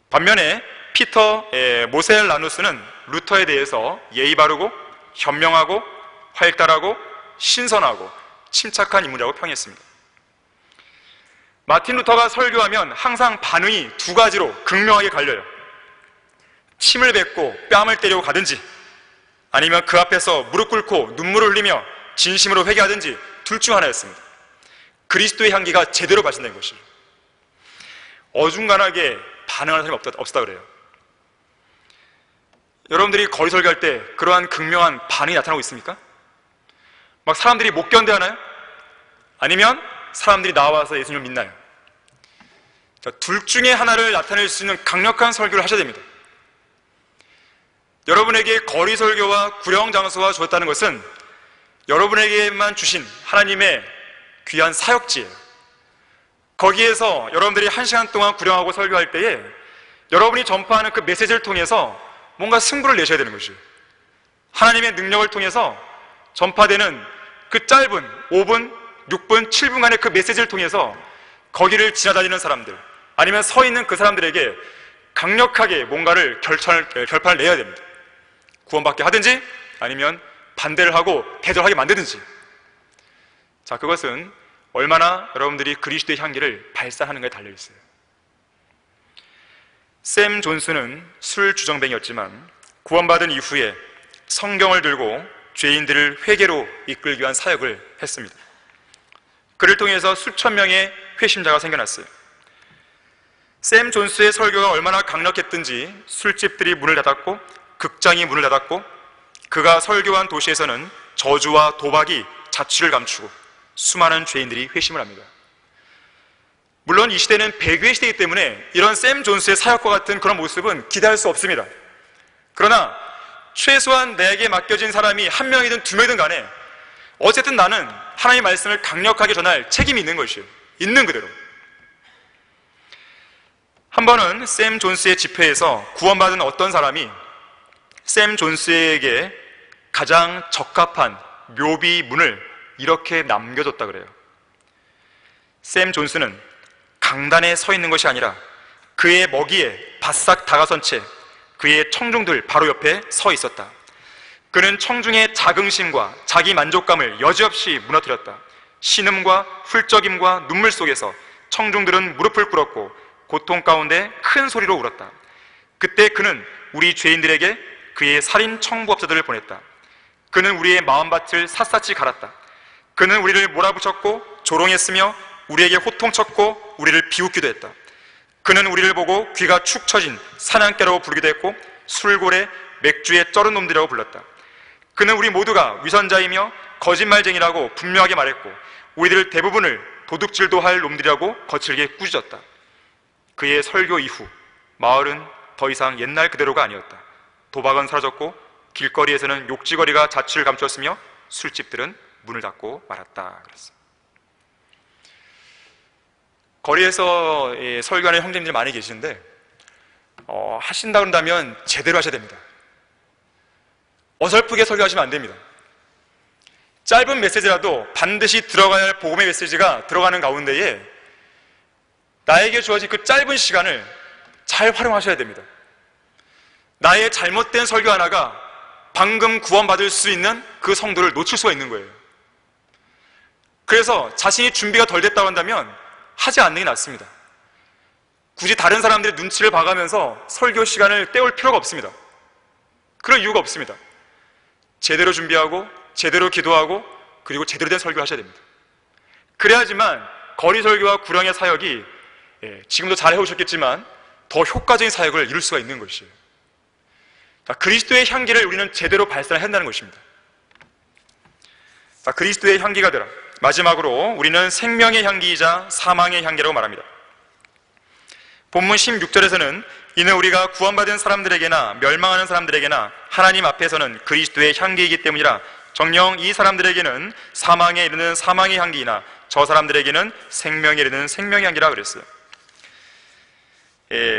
반면에 피터 모셀라누스는 루터에 대해서 예의 바르고 현명하고 활달하고 신선하고 침착한 인물이라고 평했습니다. 마틴 루터가 설교하면 항상 반응이 두 가지로 극명하게 갈려요. 침을 뱉고 뺨을 때리고 가든지, 아니면 그 앞에서 무릎 꿇고 눈물을 흘리며 진심으로 회개하든지 둘 중 하나였습니다. 그리스도의 향기가 제대로 발산된 것이에요. 어중간하게 반응하는 사람이 없다 그래요. 여러분들이 거리 설교할 때 그러한 극명한 반응이 나타나고 있습니까? 막 사람들이 못 견뎌하나요? 아니면 사람들이 나와서 예수님을 믿나요? 자, 둘 중에 하나를 나타낼 수 있는 강력한 설교를 하셔야 됩니다. 여러분에게 거리 설교와 구령 장소가 주었다는 것은 여러분에게만 주신 하나님의 귀한 사역지예요. 거기에서 여러분들이 1시간 동안 구령하고 설교할 때에 여러분이 전파하는 그 메시지를 통해서 뭔가 승부를 내셔야 되는 것이에요. 하나님의 능력을 통해서 전파되는 그 짧은 5분, 6분, 7분간의 그 메시지를 통해서 거기를 지나다니는 사람들, 아니면 서 있는 그 사람들에게 강력하게 뭔가를 결판을 내야 됩니다. 구원받게 하든지, 아니면 반대를 하고 대적하게 만들든지. 자, 그것은 얼마나 여러분들이 그리스도의 향기를 발산하는 것에 달려있어요. 샘 존스는 술 주정뱅이였지만 구원받은 이후에 성경을 들고 죄인들을 회개로 이끌기 위한 사역을 했습니다. 그를 통해서 수천 명의 회심자가 생겨났어요. 샘 존스의 설교가 얼마나 강력했든지 술집들이 문을 닫았고 극장이 문을 닫았고, 그가 설교한 도시에서는 저주와 도박이 자취를 감추고 수많은 죄인들이 회심을 합니다. 물론 이 시대는 배교의 시대이기 때문에 이런 샘 존스의 사역과 같은 그런 모습은 기대할 수 없습니다. 그러나 최소한 내게 맡겨진 사람이 한 명이든 두 명이든 간에 어쨌든 나는 하나님의 말씀을 강력하게 전할 책임이 있는 것이에요. 있는 그대로. 한 번은 샘 존스의 집회에서 구원받은 어떤 사람이 샘 존스에게 가장 적합한 묘비 문을 이렇게 남겨줬다 그래요. 샘 존스는 강단에 서 있는 것이 아니라 그의 먹이에 바싹 다가선 채 그의 청중들 바로 옆에 서 있었다. 그는 청중의 자긍심과 자기 만족감을 여지없이 무너뜨렸다. 신음과 훌쩍임과 눈물 속에서 청중들은 무릎을 꿇었고 고통 가운데 큰 소리로 울었다. 그때 그는 우리 죄인들에게 그의 살인 청부업자들을 보냈다. 그는 우리의 마음밭을 샅샅이 갈았다. 그는 우리를 몰아붙였고 조롱했으며 우리에게 호통쳤고 우리를 비웃기도 했다. 그는 우리를 보고 귀가 축 처진 사냥개라고 부르기도 했고 술고래, 맥주에 쩔은 놈들이라고 불렀다. 그는 우리 모두가 위선자이며 거짓말쟁이라고 분명하게 말했고 우리들 대부분을 도둑질도 할 놈들이라고 거칠게 꾸짖었다. 그의 설교 이후 마을은 더 이상 옛날 그대로가 아니었다. 도박은 사라졌고 길거리에서는 욕지거리가 자취를 감추었으며 술집들은 문을 닫고 말았다. 그랬어. 거리에서 설교하는 형제님들이 많이 계시는데 하신다 그런다면 제대로 하셔야 됩니다. 어설프게 설교하시면 안 됩니다. 짧은 메시지라도 반드시 들어가야 할 복음의 메시지가 들어가는 가운데에 나에게 주어진 그 짧은 시간을 잘 활용하셔야 됩니다. 나의 잘못된 설교 하나가 방금 구원받을 수 있는 그 성도를 놓칠 수가 있는 거예요. 그래서 자신이 준비가 덜 됐다고 한다면 하지 않는 게 낫습니다. 굳이 다른 사람들의 눈치를 봐가면서 설교 시간을 때울 필요가 없습니다. 그럴 이유가 없습니다. 제대로 준비하고 제대로 기도하고 그리고 제대로 된 설교를 하셔야 됩니다. 그래야지만 거리 설교와 구령의 사역이 지금도 잘 해오셨겠지만 더 효과적인 사역을 이룰 수가 있는 것이에요. 자, 그리스도의 향기를 우리는 제대로 발산해야 한다는 것입니다. 자, 그리스도의 향기가 되라. 마지막으로 우리는 생명의 향기이자 사망의 향기라고 말합니다. 본문 16절에서는 이는 우리가 구원받은 사람들에게나 멸망하는 사람들에게나 하나님 앞에서는 그리스도의 향기이기 때문이라. 정녕 이 사람들에게는 사망에 이르는 사망의 향기이나 저 사람들에게는 생명에 이르는 생명의 향기라 그랬어요.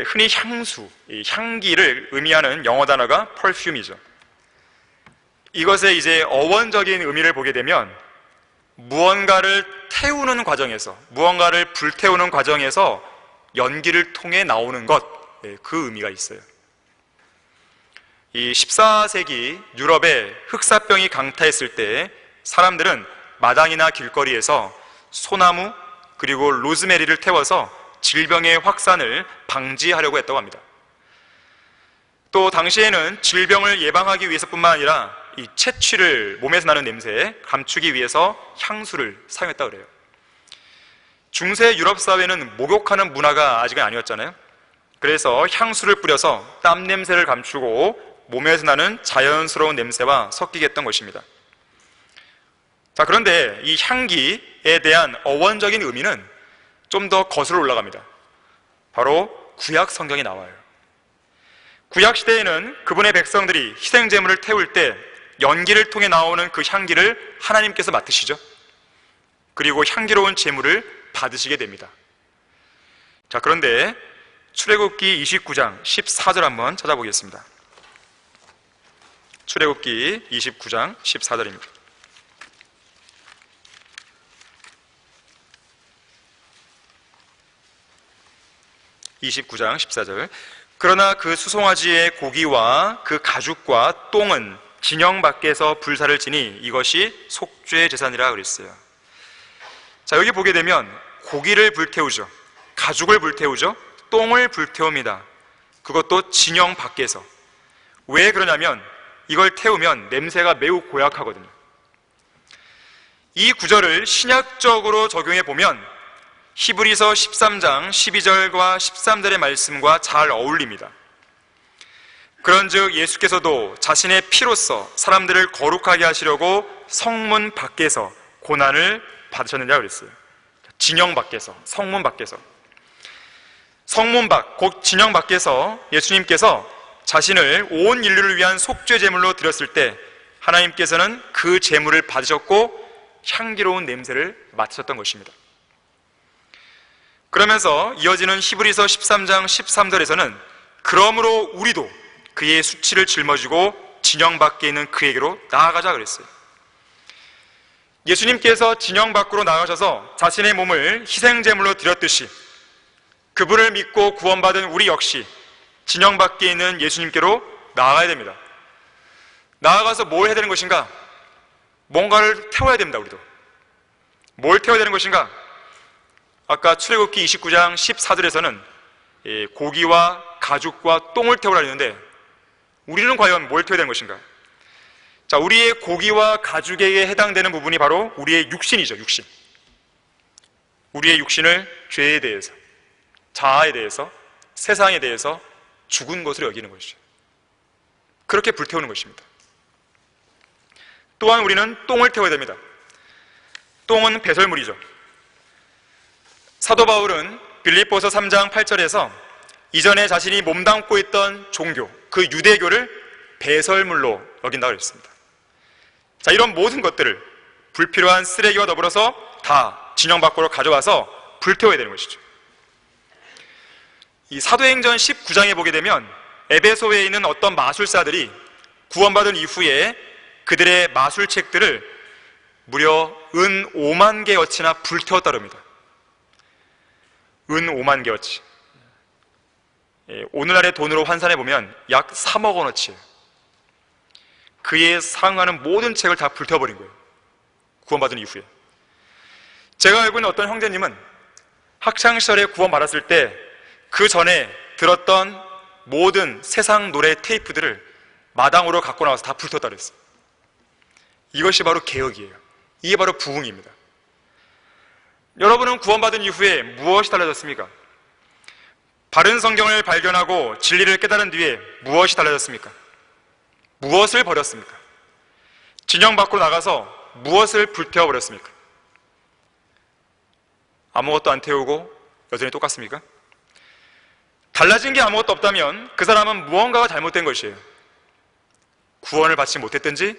흔히 향수, 향기를 의미하는 영어 단어가 perfume이죠. 이것의 이제 어원적인 의미를 보게 되면 무언가를 태우는 과정에서, 무언가를 불태우는 과정에서 연기를 통해 나오는 것, 그 의미가 있어요. 이 14세기 유럽에 흑사병이 강타했을 때 사람들은 마당이나 길거리에서 소나무 그리고 로즈메리를 태워서 질병의 확산을 방지하려고 했다고 합니다. 또 당시에는 질병을 예방하기 위해서뿐만 아니라 이 채취를, 몸에서 나는 냄새에 감추기 위해서 향수를 사용했다고 그래요. 중세 유럽 사회는 목욕하는 문화가 아직은 아니었잖아요. 그래서 향수를 뿌려서 땀 냄새를 감추고 몸에서 나는 자연스러운 냄새와 섞이게 했던 것입니다. 자, 그런데 이 향기에 대한 어원적인 의미는 좀 더 거슬러 올라갑니다. 바로 구약 성경에 나와요. 구약 시대에는 그분의 백성들이 희생 제물을 태울 때 연기를 통해 나오는 그 향기를 하나님께서 맡으시죠. 그리고 향기로운 제물을 받으시게 됩니다. 자, 그런데 출애굽기 29장 14절 한번 찾아보겠습니다. 출애굽기 29장 14절입니다. 29장 14절. 그러나 그 수송아지의 고기와 그 가죽과 똥은 진영 밖에서 불사를 지니 이것이 속죄 제사니라 그랬어요. 자, 여기 보게 되면 고기를 불태우죠, 가죽을 불태우죠, 똥을 불태웁니다. 그것도 진영 밖에서. 왜 그러냐면 이걸 태우면 냄새가 매우 고약하거든요. 이 구절을 신약적으로 적용해 보면 히브리서 13장 12절과 13절의 말씀과 잘 어울립니다. 그런즉 예수께서도 자신의 피로써 사람들을 거룩하게 하시려고 성문 밖에서 고난을 받으셨느냐 그랬어요. 진영 밖에서, 성문 밖에서. 성문 밖, 곧 진영 밖에서 예수님께서 자신을 온 인류를 위한 속죄 제물로 드렸을 때 하나님께서는 그 제물을 받으셨고 향기로운 냄새를 맡으셨던 것입니다. 그러면서 이어지는 히브리서 13장 13절에서는 그러므로 우리도 그의 수치를 짊어지고 진영 밖에 있는 그에게로 나아가자 그랬어요. 예수님께서 진영 밖으로 나가셔서 자신의 몸을 희생제물로 드렸듯이 그분을 믿고 구원받은 우리 역시 진영 밖에 있는 예수님께로 나아가야 됩니다. 나아가서 뭘 해야 되는 것인가? 뭔가를 태워야 됩니다. 우리도. 뭘 태워야 되는 것인가? 아까 출애굽기 29장 14절에서는 고기와 가죽과 똥을 태우라 했는데 우리는 과연 뭘 태워야 되는 것인가? 자, 우리의 고기와 가죽에 해당되는 부분이 바로 우리의 육신이죠. 육신. 우리의 육신을 죄에 대해서, 자아에 대해서, 세상에 대해서 죽은 것으로 여기는 것이죠. 그렇게 불태우는 것입니다. 또한 우리는 똥을 태워야 됩니다. 똥은 배설물이죠. 사도 바울은 빌립보서 3장 8절에서 이전에 자신이 몸담고 있던 종교, 그 유대교를 배설물로 여긴다고 했습니다. 자, 이런 모든 것들을 불필요한 쓰레기와 더불어서 다 진영 밖으로 가져와서 불태워야 되는 것이죠. 이 사도행전 19장에 보게 되면 에베소에 있는 어떤 마술사들이 구원받은 이후에 그들의 마술책들을 무려 은 5만 개어치나 불태웠다 합니다. 은 5만 개어치. 오늘날의 돈으로 환산해 보면 약 3억 원어치예요. 그에 상응하는 모든 책을 다 불태워버린 거예요. 구원받은 이후에. 제가 알고 있는 어떤 형제님은 학창시절에 구원받았을 때 그 전에 들었던 모든 세상 노래 테이프들을 마당으로 갖고 나와서 다 불태웠다 그랬어요. 이것이 바로 개혁이에요. 이게 바로 부흥입니다. 여러분은 구원받은 이후에 무엇이 달라졌습니까? 바른 성경을 발견하고 진리를 깨달은 뒤에 무엇이 달라졌습니까? 무엇을 버렸습니까? 진영 밖으로 나가서 무엇을 불태워버렸습니까? 아무것도 안 태우고 여전히 똑같습니까? 달라진 게 아무것도 없다면 그 사람은 무언가가 잘못된 것이에요. 구원을 받지 못했든지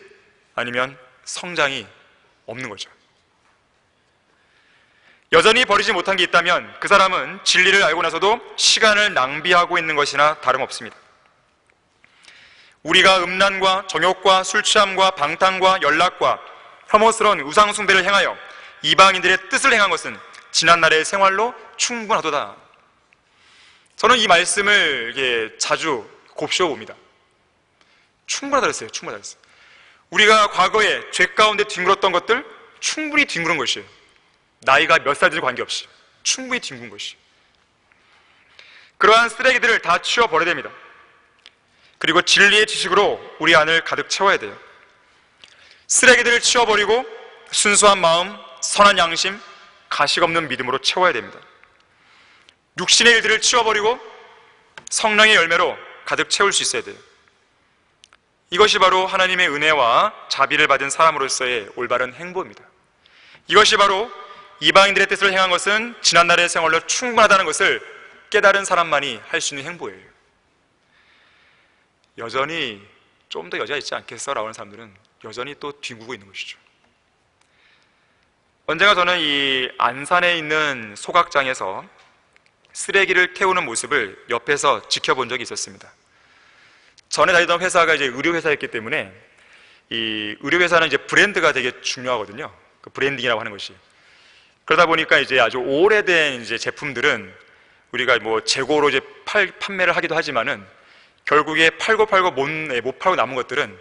아니면 성장이 없는 거죠. 여전히 버리지 못한 게 있다면 그 사람은 진리를 알고 나서도 시간을 낭비하고 있는 것이나 다름없습니다. 우리가 음란과 정욕과 술취함과 방탕과 연락과 혐오스러운 우상숭배를 행하여 이방인들의 뜻을 행한 것은 지난날의 생활로 충분하도다. 저는 이 말씀을 자주 곱씹어 봅니다. 충분하다 그랬어요. 충분하다 그랬어요. 우리가 과거에 죄 가운데 뒹굴었던 것들 충분히 뒹구른 것이에요. 나이가 몇 살든지 관계없이 충분히 뒹군 것이. 그러한 쓰레기들을 다 치워버려야 됩니다. 그리고 진리의 지식으로 우리 안을 가득 채워야 돼요. 쓰레기들을 치워버리고 순수한 마음, 선한 양심, 가식 없는 믿음으로 채워야 됩니다. 육신의 일들을 치워버리고 성령의 열매로 가득 채울 수 있어야 돼요. 이것이 바로 하나님의 은혜와 자비를 받은 사람으로서의 올바른 행보입니다. 이것이 바로 이방인들의 뜻을 행한 것은 지난날의 생활로 충분하다는 것을 깨달은 사람만이 할 수 있는 행보예요. 여전히 좀 더 여지가 있지 않겠어? 라고 하는 사람들은 여전히 또 뒹구고 있는 것이죠. 언젠가 저는 이 안산에 있는 소각장에서 쓰레기를 태우는 모습을 옆에서 지켜본 적이 있었습니다. 전에 다니던 회사가 이제 의료회사였기 때문에 이 의료회사는 이제 브랜드가 되게 중요하거든요. 그 브랜딩이라고 하는 것이. 그러다 보니까 이제 아주 오래된 이제 제품들은 우리가 뭐 재고로 이제 판매를 하기도 하지만은 결국에 팔고 못 팔고 남은 것들은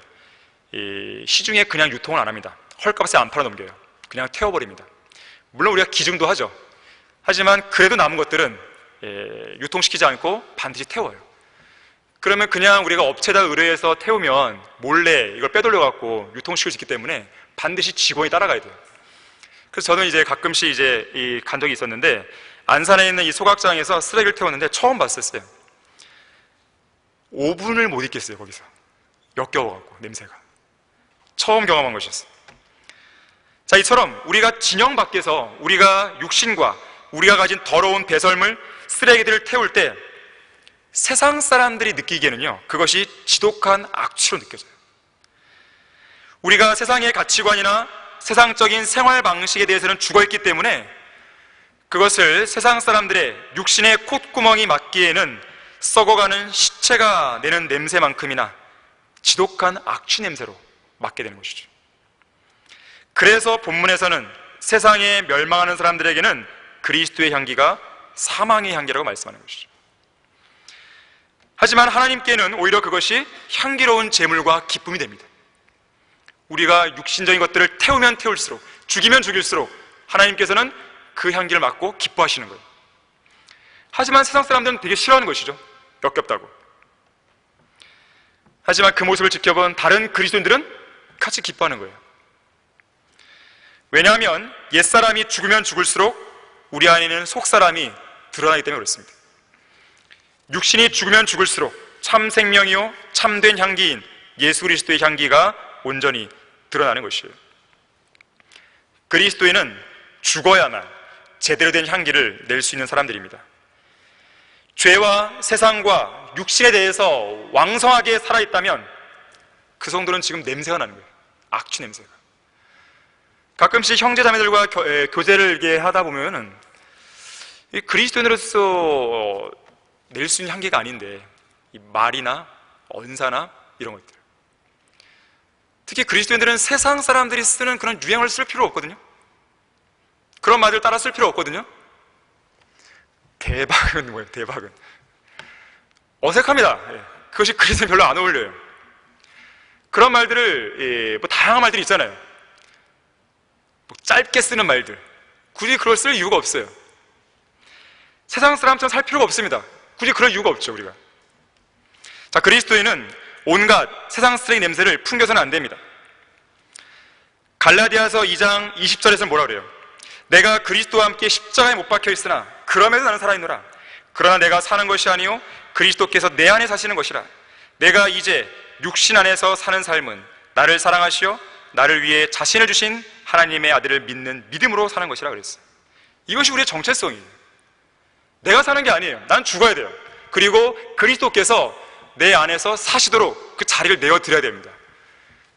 이 시중에 그냥 유통을 안 합니다. 헐값에 안 팔아 넘겨요. 그냥 태워버립니다. 물론 우리가 기증도 하죠. 하지만 그래도 남은 것들은 유통시키지 않고 반드시 태워요. 그러면 그냥 우리가 업체에다 의뢰해서 태우면 몰래 이걸 빼돌려갖고 유통시킬 수 있기 때문에 반드시 직원이 따라가야 돼요. 그래서 저는 이제 가끔씩 이제 간 적이 있었는데 안산에 있는 이 소각장에서 쓰레기를 태웠는데 처음 봤었어요. 5분을 못 있겠어요. 거기서 역겨워갖고 냄새가 처음 경험한 것이었어요. 자, 이처럼 우리가 진영 밖에서 우리가 육신과 우리가 가진 더러운 배설물 쓰레기들을 태울 때 세상 사람들이 느끼기에는요 그것이 지독한 악취로 느껴져요. 우리가 세상의 가치관이나 세상적인 생활 방식에 대해서는 죽어있기 때문에 그것을 세상 사람들의 육신의 콧구멍이 맡기에는 썩어가는 시체가 내는 냄새만큼이나 지독한 악취 냄새로 맡게 되는 것이죠. 그래서 본문에서는 세상에 멸망하는 사람들에게는 그리스도의 향기가 사망의 향기라고 말씀하는 것이죠. 하지만 하나님께는 오히려 그것이 향기로운 제물과 기쁨이 됩니다. 우리가 육신적인 것들을 태우면 태울수록, 죽이면 죽일수록 하나님께서는 그 향기를 맡고 기뻐하시는 거예요. 하지만 세상 사람들은 되게 싫어하는 것이죠. 역겹다고. 하지만 그 모습을 지켜본 다른 그리스도인들은 같이 기뻐하는 거예요. 왜냐하면 옛사람이 죽으면 죽을수록 우리 안에는 속사람이 드러나기 때문에 그렇습니다. 육신이 죽으면 죽을수록 참 생명이요 참된 향기인 예수 그리스도의 향기가 온전히 드러나는 것이에요. 그리스도인은 죽어야만 제대로 된 향기를 낼 수 있는 사람들입니다. 죄와 세상과 육신에 대해서 왕성하게 살아있다면 그 성도는 지금 냄새가 나는 거예요. 악취 냄새가. 가끔씩 형제자매들과 교제를 하다 보면은 그리스도인으로서 낼 수 있는 향기가 아닌데 이 말이나 언사나 이런 것들, 특히 그리스도인들은 세상 사람들이 쓰는 그런 유행어를 쓸 필요 없거든요. 그런 말들 따라 쓸 필요 없거든요. 대박은 뭐예요? 대박은 어색합니다. 그것이 그리스도인 별로 안 어울려요. 그런 말들을 뭐 다양한 말들이 있잖아요. 뭐 짧게 쓰는 말들, 굳이 그걸 쓸 이유가 없어요. 세상 사람처럼 살 필요가 없습니다. 굳이 그럴 이유가 없죠. 우리가 자, 그리스도인은 온갖 세상 쓰레기 냄새를 풍겨서는 안 됩니다. 갈라디아서 2장 20절에서는 뭐라 그래요? 내가 그리스도와 함께 십자가에 못 박혀 있으나 그럼에도 나는 살아있노라. 그러나 내가 사는 것이 아니요 그리스도께서 내 안에 사시는 것이라. 내가 이제 육신 안에서 사는 삶은 나를 사랑하시어 나를 위해 자신을 주신 하나님의 아들을 믿는 믿음으로 사는 것이라 그랬어요. 이것이 우리의 정체성이에요. 내가 사는 게 아니에요. 난 죽어야 돼요. 그리고 그리스도께서 내 안에서 사시도록 그 자리를 내어드려야 됩니다.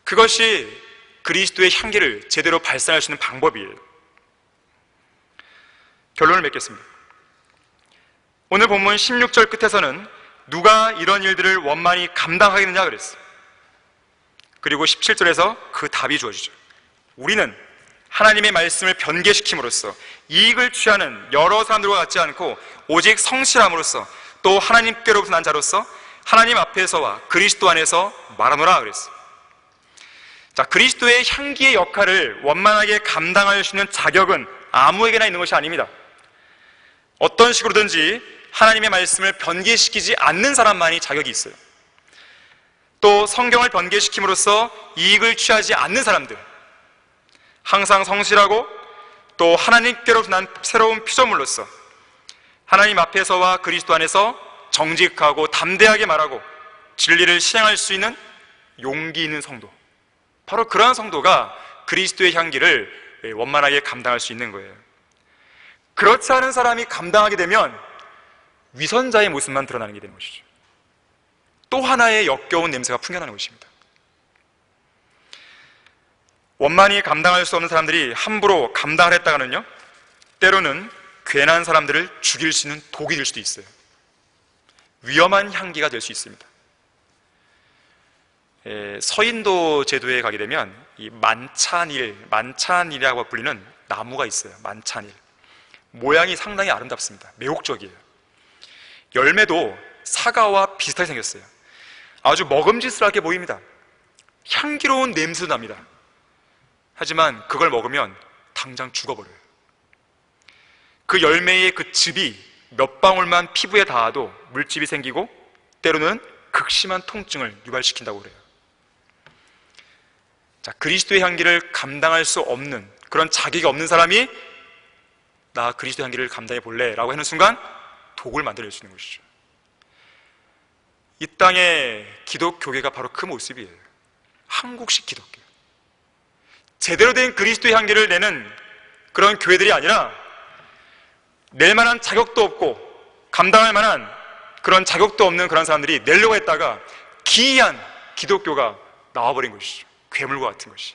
그것이 그리스도의 향기를 제대로 발산할 수 있는 방법이에요. 결론을 맺겠습니다. 오늘 본문 16절 끝에서는 누가 이런 일들을 원만히 감당하겠느냐 그랬어요. 그리고 17절에서 그 답이 주어지죠. 우리는 하나님의 말씀을 변개시킴으로써 이익을 취하는 여러 사람들과 같지 않고 오직 성실함으로써 또 하나님께로부터 난 자로서 하나님 앞에서와 그리스도 안에서 말하노라 그랬어요. 자, 그리스도의 향기의 역할을 원만하게 감당할 수 있는 자격은 아무에게나 있는 것이 아닙니다. 어떤 식으로든지 하나님의 말씀을 변개시키지 않는 사람만이 자격이 있어요. 또 성경을 변개시킴으로써 이익을 취하지 않는 사람들, 항상 성실하고 또 하나님께로부터 난 새로운 피조물로서 하나님 앞에서와 그리스도 안에서 정직하고 담대하게 말하고 진리를 실행할 수 있는 용기 있는 성도, 바로 그러한 성도가 그리스도의 향기를 원만하게 감당할 수 있는 거예요. 그렇지 않은 사람이 감당하게 되면 위선자의 모습만 드러나는 게 되는 것이죠. 또 하나의 역겨운 냄새가 풍겨나는 것입니다. 원만히 감당할 수 없는 사람들이 함부로 감당을 했다가는요, 때로는 괜한 사람들을 죽일 수 있는 독이 될 수도 있어요. 위험한 향기가 될 수 있습니다. 서인도 제도에 가게 되면 이 만찬일이라고 불리는 나무가 있어요. 만찬일. 모양이 상당히 아름답습니다. 매혹적이에요. 열매도 사과와 비슷하게 생겼어요. 아주 먹음직스럽게 보입니다. 향기로운 냄새도 납니다. 하지만 그걸 먹으면 당장 죽어버려요. 그 열매의 그 즙이 몇 방울만 피부에 닿아도 물집이 생기고 때로는 극심한 통증을 유발시킨다고 그래요. 자, 그리스도의 향기를 감당할 수 없는, 그런 자격이 없는 사람이 나 그리스도의 향기를 감당해 볼래 라고 하는 순간 독을 만들어낼 수 있는 것이죠. 이 땅의 기독교계가 바로 그 모습이에요. 한국식 기독교. 제대로 된 그리스도의 향기를 내는 그런 교회들이 아니라 낼 만한 자격도 없고 감당할 만한 그런 자격도 없는 그런 사람들이 내려고 했다가 기이한 기독교가 나와버린 것이죠. 괴물과 같은 것이.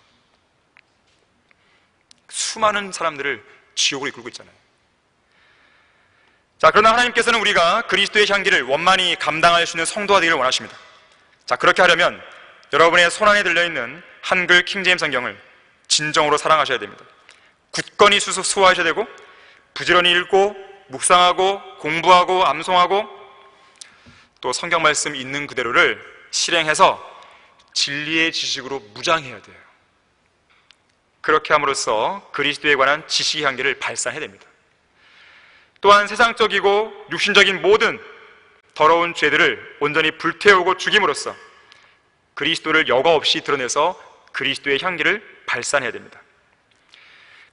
수많은 사람들을 지옥으로 이끌고 있잖아요. 자, 그러나 하나님께서는 우리가 그리스도의 향기를 원만히 감당할 수 있는 성도가 되기를 원하십니다. 자, 그렇게 하려면 여러분의 손안에 들려있는 한글 킹제임스 성경을 진정으로 사랑하셔야 됩니다. 굳건히 수호하셔야 되고 부지런히 읽고 묵상하고 공부하고 암송하고 또 성경 말씀 있는 그대로를 실행해서 진리의 지식으로 무장해야 돼요. 그렇게 함으로써 그리스도에 관한 지식의 향기를 발산해야 됩니다. 또한 세상적이고 육신적인 모든 더러운 죄들을 온전히 불태우고 죽임으로써 그리스도를 여과 없이 드러내서 그리스도의 향기를 발산해야 됩니다.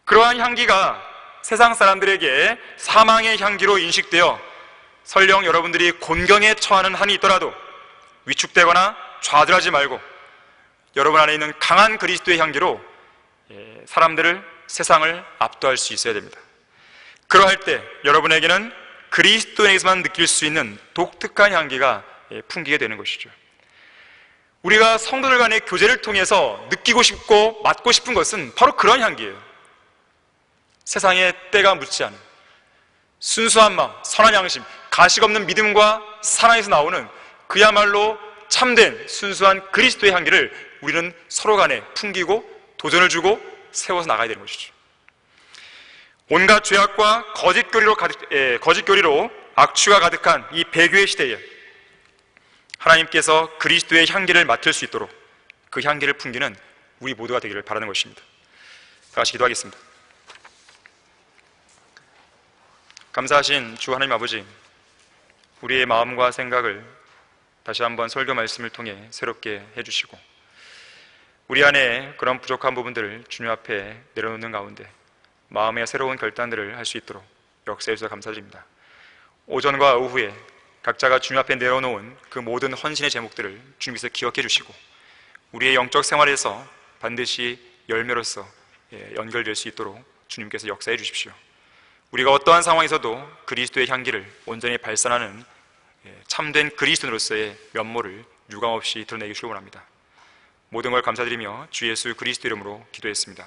그러한 향기가 세상 사람들에게 사망의 향기로 인식되어 설령 여러분들이 곤경에 처하는 한이 있더라도 위축되거나 좌절하지 말고 여러분 안에 있는 강한 그리스도의 향기로 사람들을, 세상을 압도할 수 있어야 됩니다. 그러할 때 여러분에게는 그리스도에게서만 느낄 수 있는 독특한 향기가 풍기게 되는 것이죠. 우리가 성도들 간의 교제를 통해서 느끼고 싶고 맡고 싶은 것은 바로 그런 향기예요. 세상에 때가 묻지 않은 순수한 마음, 선한 양심, 가식 없는 믿음과 사랑에서 나오는 그야말로 참된 순수한 그리스도의 향기를 우리는 서로 간에 풍기고 도전을 주고 세워서 나가야 되는 것이죠. 온갖 죄악과 거짓교리로 악취가 가득한 이 배교의 시대에 하나님께서 그리스도의 향기를 맡을 수 있도록 그 향기를 풍기는 우리 모두가 되기를 바라는 것입니다. 다 같이 기도하겠습니다. 감사하신 주 하나님 아버지, 우리의 마음과 생각을 다시 한번 설교 말씀을 통해 새롭게 해주시고 우리 안에 그런 부족한 부분들을 주님 앞에 내려놓는 가운데 마음의 새로운 결단들을 할 수 있도록 역사해 주셔서 감사드립니다. 오전과 오후에 각자가 주님 앞에 내려놓은 그 모든 헌신의 제목들을 주님께서 기억해 주시고 우리의 영적 생활에서 반드시 열매로서 연결될 수 있도록 주님께서 역사해 주십시오. 우리가 어떠한 상황에서도 그리스도의 향기를 온전히 발산하는 참된 그리스도인으로서의 면모를 유감없이 드러내기 원합니다. 모든 걸 감사드리며 주 예수 그리스도 이름으로 기도했습니다.